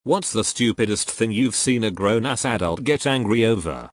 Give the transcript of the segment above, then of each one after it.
What's the stupidest thing you've seen a grown-ass adult get angry over?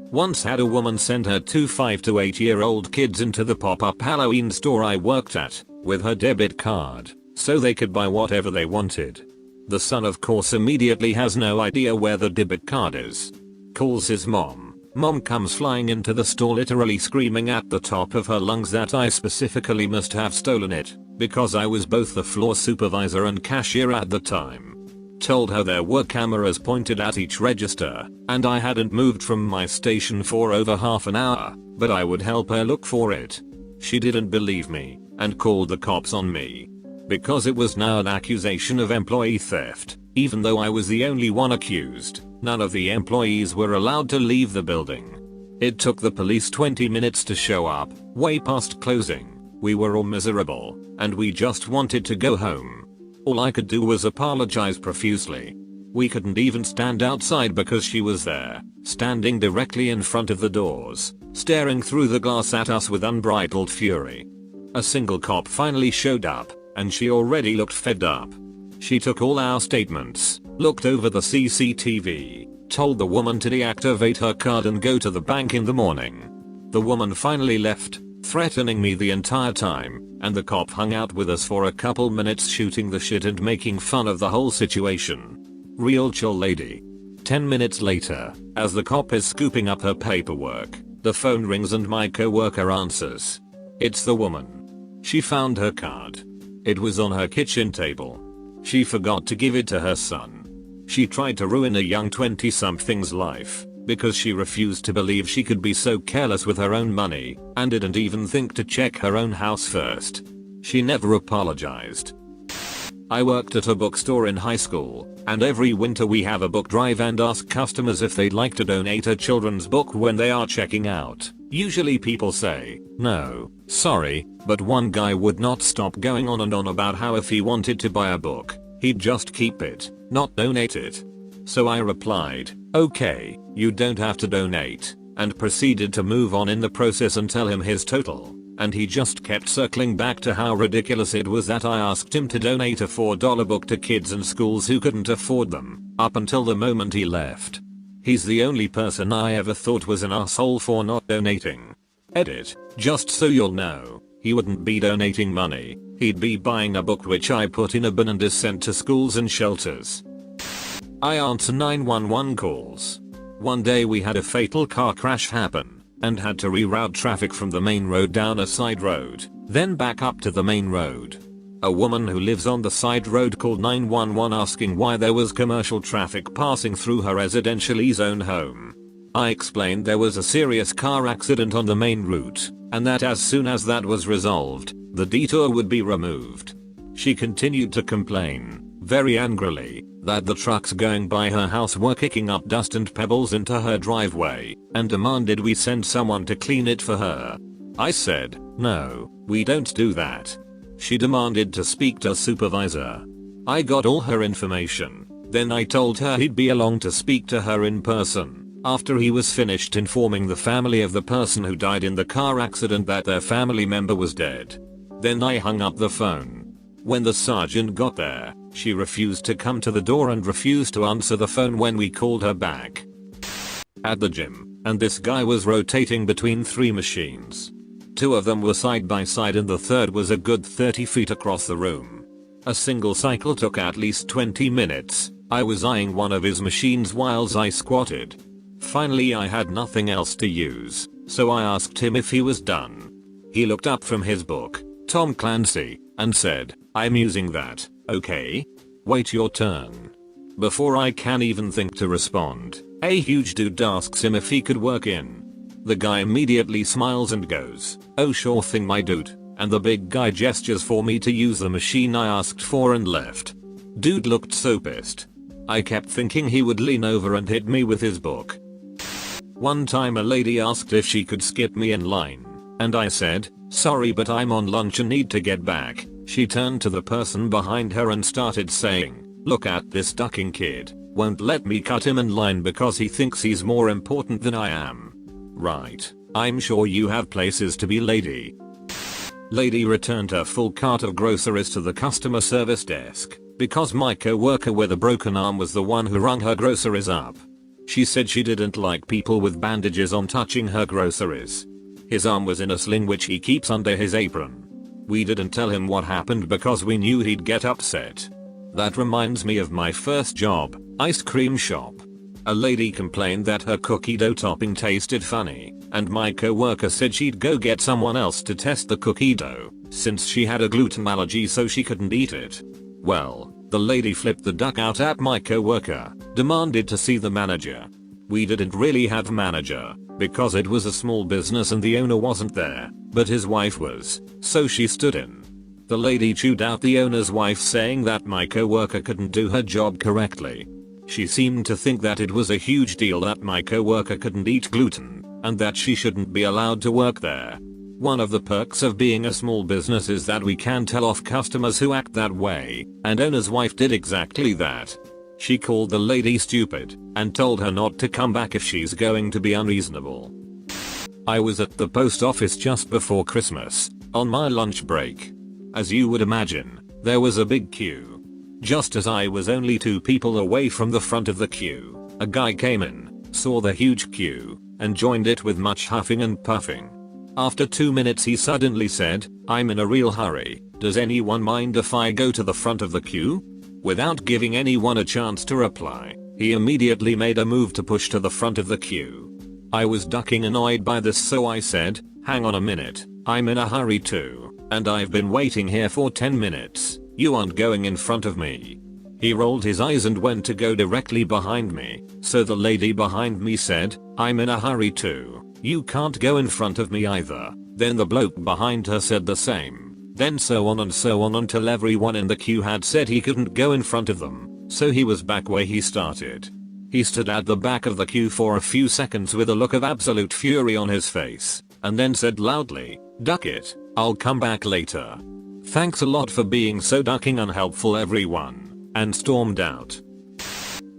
Once had a woman send her two 5 to 8-year-old kids into the pop-up Halloween store I worked at with her debit card so they could buy whatever they wanted. The son of course immediately has no idea where the debit card is. Calls his mom. Mom comes flying into the store literally screaming at the top of her lungs that I specifically must have stolen it because I was both the floor supervisor and cashier at the time. Told her there were cameras pointed at each register and I hadn't moved from my station for over half an hour, but I would help her look for it. She didn't believe me and called the cops on me. Because it was now an accusation of employee theft, even though I was the only one accused, none of the employees were allowed to leave the building. It took the police 20 minutes to show up, way past closing. We were all miserable, and we just wanted to go home. All I could do was apologize profusely. We couldn't even stand outside because she was there, standing directly in front of the doors, staring through the glass at us with unbridled fury. A single cop finally showed up, and she already looked fed up. She took all our statements, looked over the CCTV, told the woman to deactivate her card and go to the bank in the morning. The woman finally left, threatening me the entire time, and the cop hung out with us for a couple minutes shooting the shit and making fun of the whole situation. Real chill lady. 10 minutes later, as the cop is scooping up her paperwork, the phone rings and my coworker answers. It's the woman. She found her card. It was on her kitchen table. She forgot to give it to her son. She tried to ruin a young 20-something's life because she refused to believe she could be so careless with her own money and didn't even think to check her own house first. She never apologized. I worked at a bookstore in high school, and every winter we have a book drive and ask customers if they'd like to donate a children's book when they are checking out. Usually people say, no, sorry, but one guy would not stop going on and on about how if he wanted to buy a book, he'd just keep it, not donate it. So I replied, okay, you don't have to donate, and proceeded to move on in the process and tell him his total, and he just kept circling back to how ridiculous it was that I asked him to donate a $4 book to kids in schools who couldn't afford them, up until the moment he left. He's the only person I ever thought was an asshole for not donating. Edit, just so you'll know, he wouldn't be donating money, he'd be buying a book which I put in a bin and is sent to schools and shelters. I answer 911 calls. One day we had a fatal car crash happen and had to reroute traffic from the main road down a side road, then back up to the main road. A woman who lives on the side road called 911 asking why there was commercial traffic passing through her residentially zoned home. I explained there was a serious car accident on the main route, and that as soon as that was resolved, the detour would be removed. She continued to complain, very angrily, that the trucks going by her house were kicking up dust and pebbles into her driveway, and demanded we send someone to clean it for her. I said, no, we don't do that. She demanded to speak to a supervisor. I got all her information, then I told her he'd be along to speak to her in person, after he was finished informing the family of the person who died in the car accident that their family member was dead. Then I hung up the phone. When the sergeant got there, she refused to come to the door and refused to answer the phone when we called her back. At the gym, and this guy was rotating between 3 machines. 2 of them were side by side and the third was a good 30 feet across the room. A single cycle took at least 20 minutes. I was eyeing one of his machines whilst I squatted. Finally I had nothing else to use, so I asked him if he was done. He looked up from his book, Tom Clancy, and said, I'm using that, okay? Wait your turn. Before I can even think to respond, a huge dude asks him if he could work in. The guy immediately smiles and goes, oh sure thing my dude, and the big guy gestures for me to use the machine I asked for and left. Dude looked so pissed. I kept thinking he would lean over and hit me with his book. One time a lady asked if she could skip me in line, and I said, sorry but I'm on lunch and need to get back. She turned to the person behind her and started saying, look at this ducking kid, won't let me cut him in line because he thinks he's more important than I am. Right, I'm sure you have places to be lady. Lady returned her full cart of groceries to the customer service desk. because my co-worker with a broken arm was the one who rung her groceries up. She said she didn't like people with bandages on touching her groceries. His arm was in a sling which he keeps under his apron. We didn't tell him what happened because we knew he'd get upset. That reminds me of my first job, ice cream shop. A lady complained that her cookie dough topping tasted funny, and my co-worker said she'd go get someone else to test the cookie dough, since she had a gluten allergy so she couldn't eat it. Well, the lady flipped the duck out at my co-worker, demanded to see the manager. We didn't really have a manager, because it was a small business and the owner wasn't there, but his wife was, so she stood in. The lady chewed out the owner's wife, saying that my co-worker couldn't do her job correctly. She seemed to think that it was a huge deal that my co-worker couldn't eat gluten, and that she shouldn't be allowed to work there. One of the perks of being a small business is that we can tell off customers who act that way, and owner's wife did exactly that. She called the lady stupid, and told her not to come back if she's going to be unreasonable. I was at the post office just before Christmas, on my lunch break. As you would imagine, there was a big queue. Just as I was only 2 people away from the front of the queue, a guy came in, saw the huge queue, and joined it with much huffing and puffing. After 2 minutes he suddenly said, "I'm in a real hurry, does anyone mind if I go to the front of the queue?" Without giving anyone a chance to reply, he immediately made a move to push to the front of the queue. I was ducking annoyed by this, so I said, "Hang on a minute, I'm in a hurry too, and I've been waiting here for 10 minutes. You aren't going in front of me." He rolled his eyes and went to go directly behind me, so the lady behind me said, "I'm in a hurry too. You can't go in front of me either." Then the bloke behind her said the same. Then so on until everyone in the queue had said he couldn't go in front of them, so he was back where he started. He stood at the back of the queue for a few seconds with a look of absolute fury on his face, and then said loudly, "Duck it, I'll come back later. Thanks a lot for being so ducking unhelpful, everyone," and stormed out.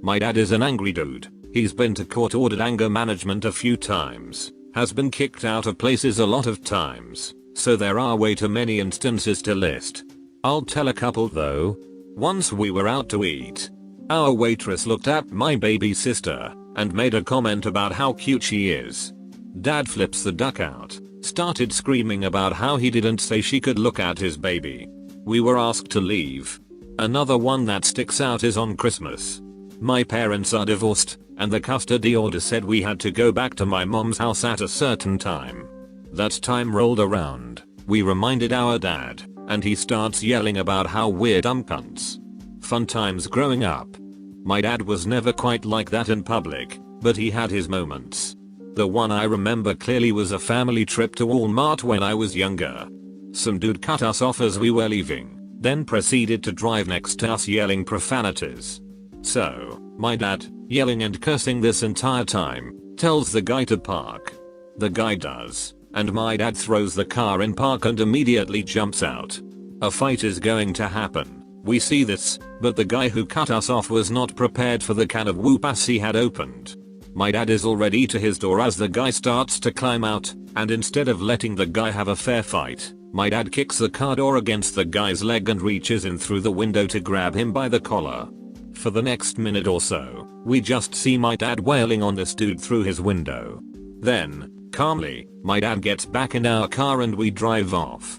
My dad is an angry dude. He's been to court-ordered anger management a few times, has been kicked out of places a lot of times, so there are way too many instances to list. I'll tell a couple though. Once we were out to eat. Our waitress looked at my baby sister and made a comment about how cute she is. Dad flips the duck out, started screaming about how he didn't say she could look at his baby. We were asked to leave. Another one that sticks out is on Christmas. My parents are divorced, and the custody order said we had to go back to my mom's house at a certain time. That time rolled around, we reminded our dad, and he starts yelling about how we're dumb cunts. Fun times growing up. My dad was never quite like that in public, but he had his moments. The one I remember clearly was a family trip to Walmart when I was younger. Some dude cut us off as we were leaving, then proceeded to drive next to us yelling profanities. So, my dad, yelling and cursing this entire time, tells the guy to park. The guy does, and my dad throws the car in park and immediately jumps out. A fight is going to happen. We see this, but the guy who cut us off was not prepared for the can of whoop-ass he had opened. My dad is already to his door as the guy starts to climb out, and instead of letting the guy have a fair fight, my dad kicks the car door against the guy's leg and reaches in through the window to grab him by the collar. For the next minute or so, we just see my dad wailing on this dude through his window. Then, calmly, my dad gets back in our car and we drive off.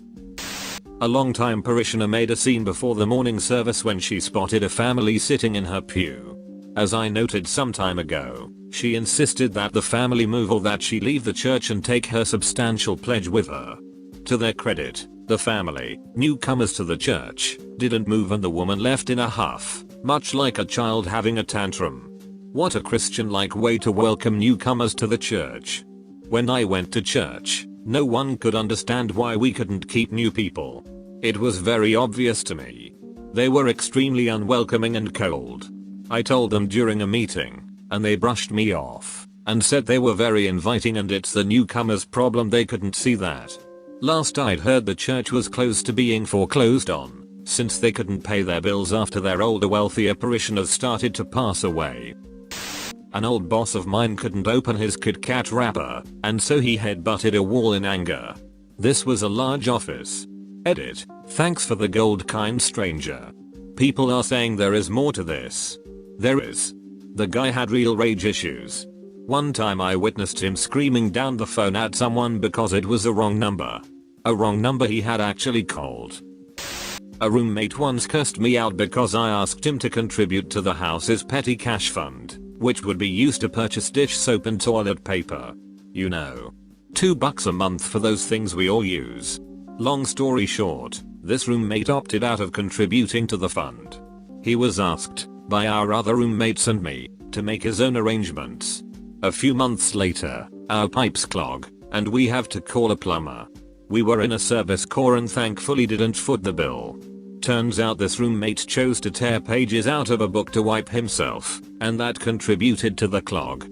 A longtime parishioner made a scene before the morning service when she spotted a family sitting in her pew. As I noted some time ago, she insisted that the family move or that she leave the church and take her substantial pledge with her. To their credit, the family, newcomers to the church, didn't move and the woman left in a huff, much like a child having a tantrum. What a Christian-like way to welcome newcomers to the church. When I went to church, no one could understand why we couldn't keep new people. It was very obvious to me. They were extremely unwelcoming and cold. I told them during a meeting, and they brushed me off, and said they were very inviting and it's the newcomers' problem they couldn't see that. Last I'd heard the church was close to being foreclosed on, since they couldn't pay their bills after their older wealthier parishioners started to pass away. An old boss of mine couldn't open his Kit Kat wrapper, and so he headbutted a wall in anger. This was a large office. Edit, thanks for the gold, kind stranger. People are saying there is more to this. There is. The guy had real rage issues. One time I witnessed him screaming down the phone at someone because it was a wrong number. A wrong number he had actually called. A roommate once cursed me out because I asked him to contribute to the house's petty cash fund, which would be used to purchase dish soap and toilet paper. You know. $2 a month for those things we all use. Long story short, this roommate opted out of contributing to the fund. He was asked, by our other roommates and me, to make his own arrangements. A few months later, our pipes clog, and we have to call a plumber. We were in a service core and thankfully didn't foot the bill. Turns out this roommate chose to tear pages out of a book to wipe himself, and that contributed to the clog.